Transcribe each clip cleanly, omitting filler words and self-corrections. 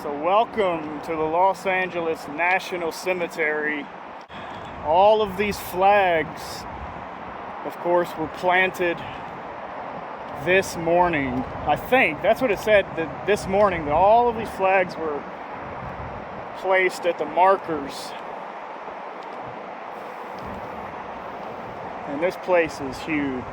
So welcome to the Los Angeles National Cemetery. All of these flags, of course, were planted this morning. I think that's what it said, that this morning that all of these flags were placed at the markers. And this place is huge.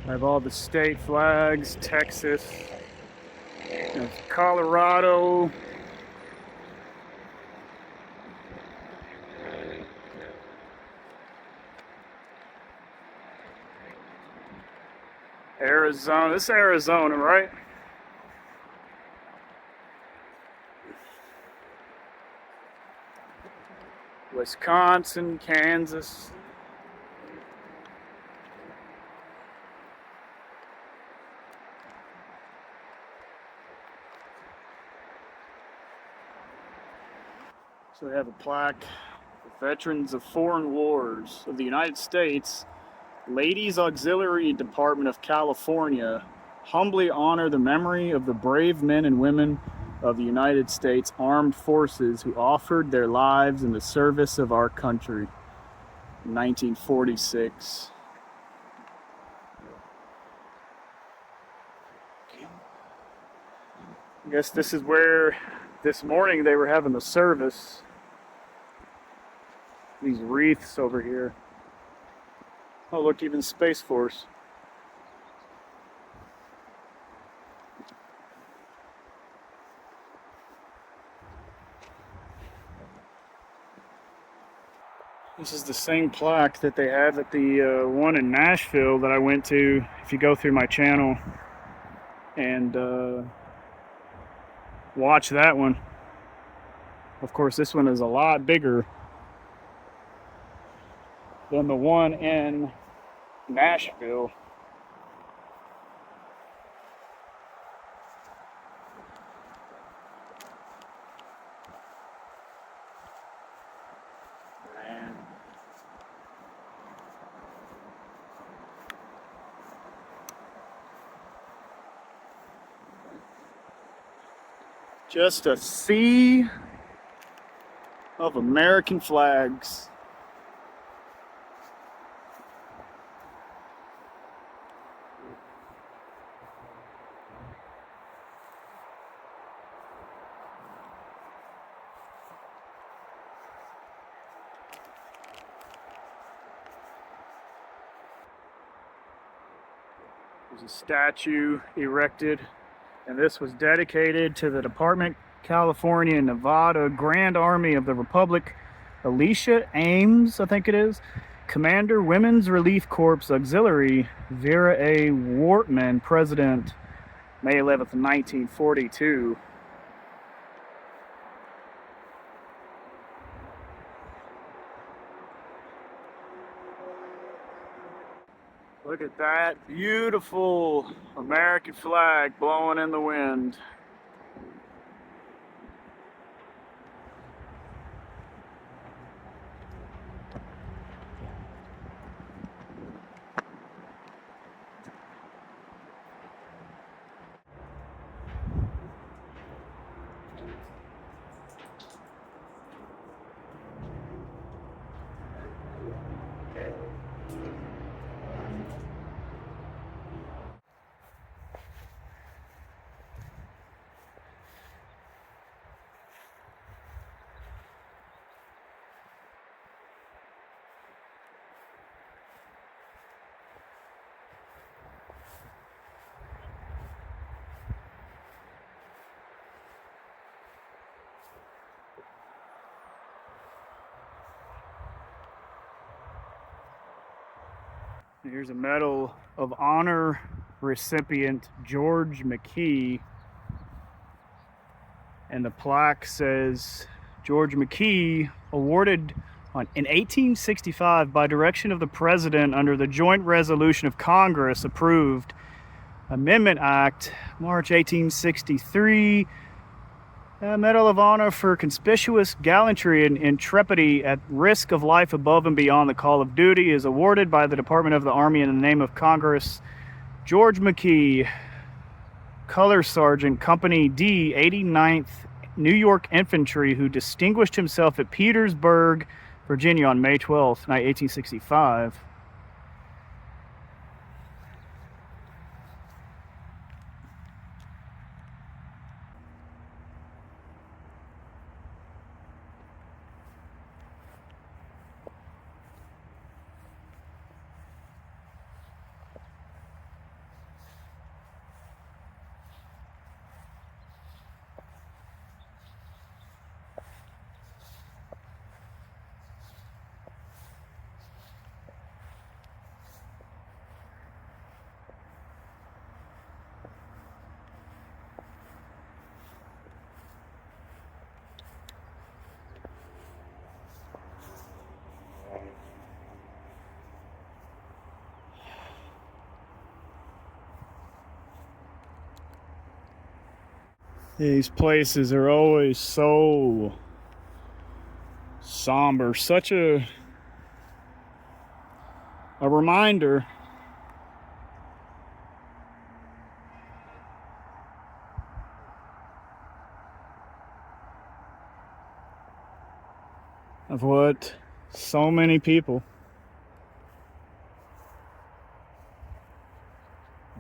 I have all the state flags, Texas, Colorado, Arizona. This is Arizona, right? Wisconsin, Kansas. So we have a plaque for veterans of foreign wars of the United States. Ladies Auxiliary Department of California humbly honor the memory of the brave men and women of the United States Armed Forces who offered their lives in the service of our country in 1946. I guess this is where this morning they were having the service. These wreaths over here. Oh, look, even Space Force. This is the same plaque that they have at the one in Nashville that I went to. If you go through my channel and watch that one. Of course, this one is a lot bigger than the one in Nashville. Man. Just a sea of American flags. There's a statue erected, and this was dedicated to the Department, California, and Nevada Grand Army of the Republic, Alicia Ames, I think it is, Commander, Women's Relief Corps Auxiliary, Vera A. Wortman, President, May 11th, 1942. Look at that beautiful American flag blowing in the wind. Here's a Medal of Honor recipient, George McKee. And the plaque says, George McKee, awarded in 1865 by direction of the President under the Joint Resolution of Congress approved Amendment Act, March 1863. Medal of Honor for conspicuous gallantry and intrepidity at risk of life above and beyond the call of duty is awarded by the Department of the Army in the name of Congress George McKee, Color Sergeant, Company D, 89th New York Infantry, who distinguished himself at Petersburg, Virginia on May 12th, 1865. These places are always so somber, such a reminder of what so many people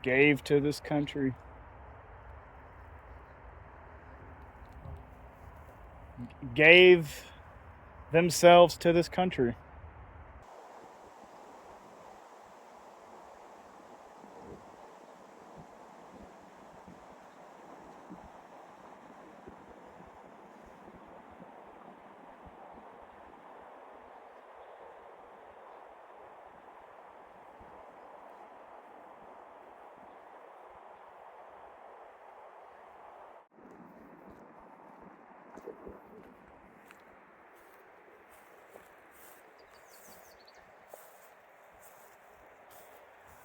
gave to this country. Gave themselves to this country.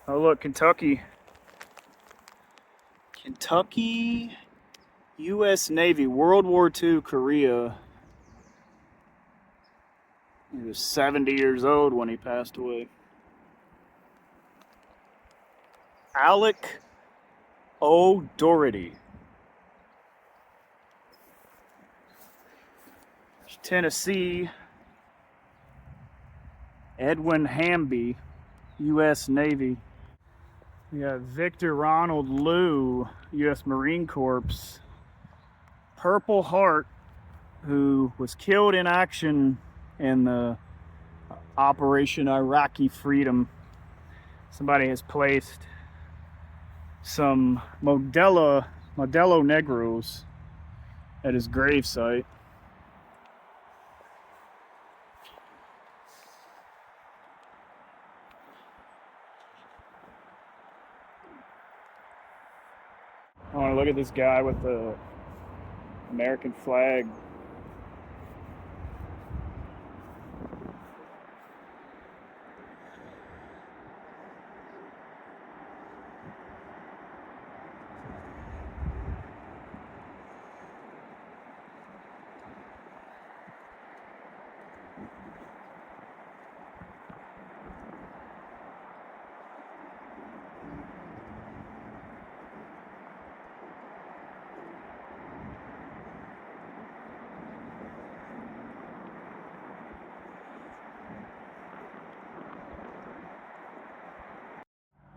Oh look, Kentucky, U.S. Navy, World War II, Korea. He was 70 years old when he passed away. Alec O'Doherty. Tennessee, Edwin Hamby, U.S. Navy. We got Victor Ronald Lew, U.S. Marine Corps. Purple Heart, who was killed in action in the Operation Iraqi Freedom. Somebody has placed some Modelo Negros at his gravesite. I want to look at this guy with the American flag.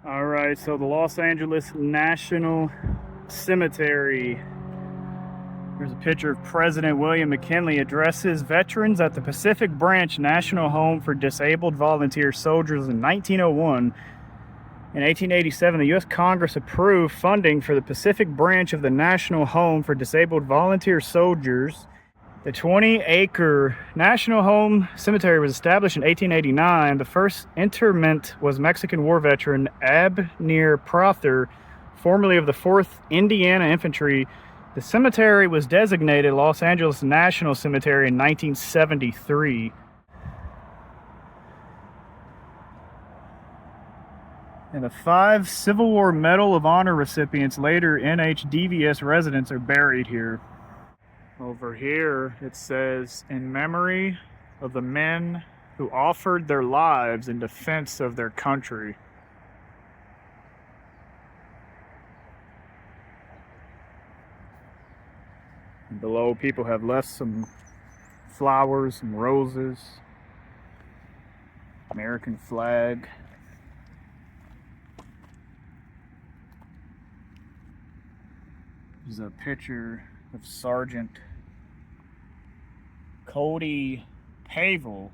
All right, so the Los Angeles National Cemetery. Here's a picture of President William McKinley addresses veterans at the Pacific Branch National Home for Disabled Volunteer Soldiers in 1901. In 1887, the U.S. Congress approved funding for the Pacific Branch of the National Home for Disabled Volunteer Soldiers. The 20-acre National Home Cemetery was established in 1889. The first interment was Mexican War veteran Abner Prother, formerly of the 4th Indiana Infantry. The cemetery was designated Los Angeles National Cemetery in 1973. And the 5 Civil War Medal of Honor recipients, later NHDVS residents, are buried here. Over here it says, in memory of the men who offered their lives in defense of their country. And below, people have left some flowers, some roses, American flag. There's a picture of Sergeant Cody Pavel.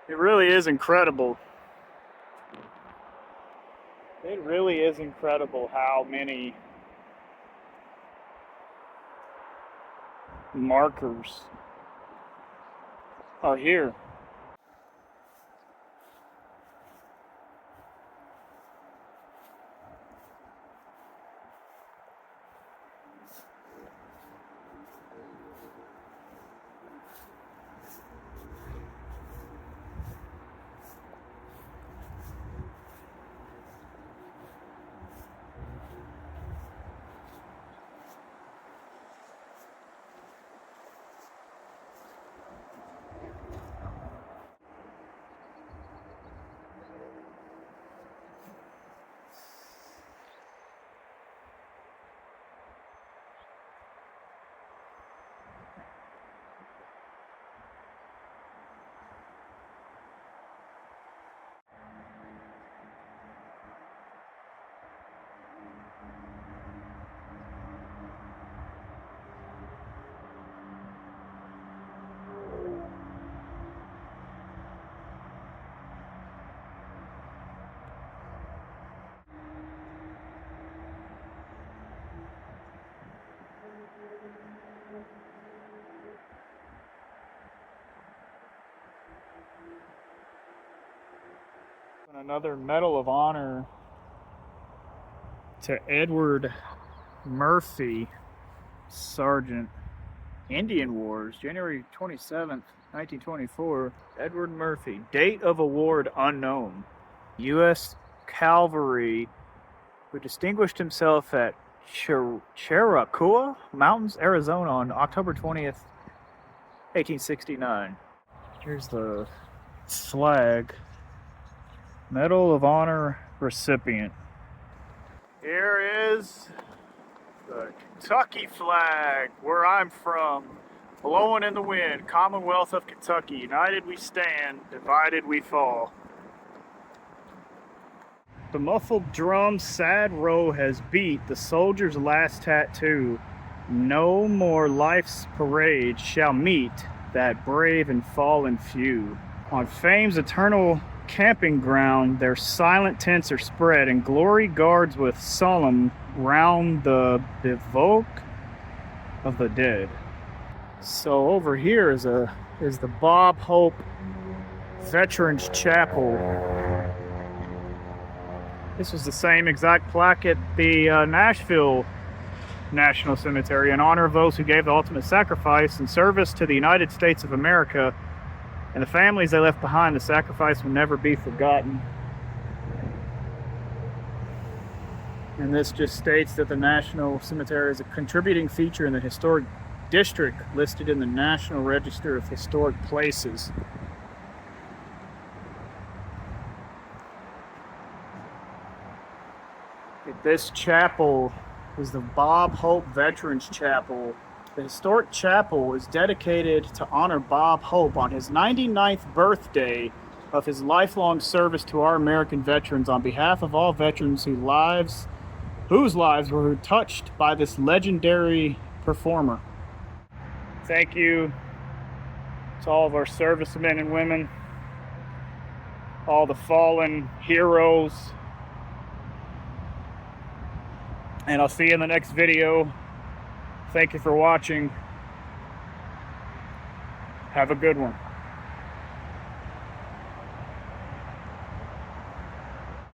It really is incredible. It really is incredible how many markers are here. Another Medal of Honor to Edward Murphy, Sergeant, Indian Wars, January 27th, 1924. Edward Murphy, date of award unknown. U.S. Cavalry, who distinguished himself at Cherokee Mountains, Arizona on October 20th, 1869. Here's the flag. Medal of Honor recipient. Here is the Kentucky flag, where I'm from, blowing in the wind. Commonwealth of Kentucky. United we stand, divided we fall. The muffled drum sad row has beat the soldier's last tattoo. No more life's parade shall meet that brave and fallen few. On fame's eternal camping ground, their silent tents are spread, and glory guards with solemn round the bivouac of the dead. So over here is the Bob Hope Veterans Chapel. This was the same exact plaque at the Nashville National Cemetery in honor of those who gave the ultimate sacrifice in service to the United States of America and the families they left behind. The sacrifice will never be forgotten. And this just states that the National Cemetery is a contributing feature in the historic district listed in the National Register of Historic Places. This chapel is the Bob Hope Veterans Chapel. The historic chapel is dedicated to honor Bob Hope on his 99th birthday of his lifelong service to our American veterans, on behalf of all veterans whose lives were touched by this legendary performer. Thank you to all of our servicemen and women, all the fallen heroes, and I'll see you in the next video. Thank you for watching. Have a good one.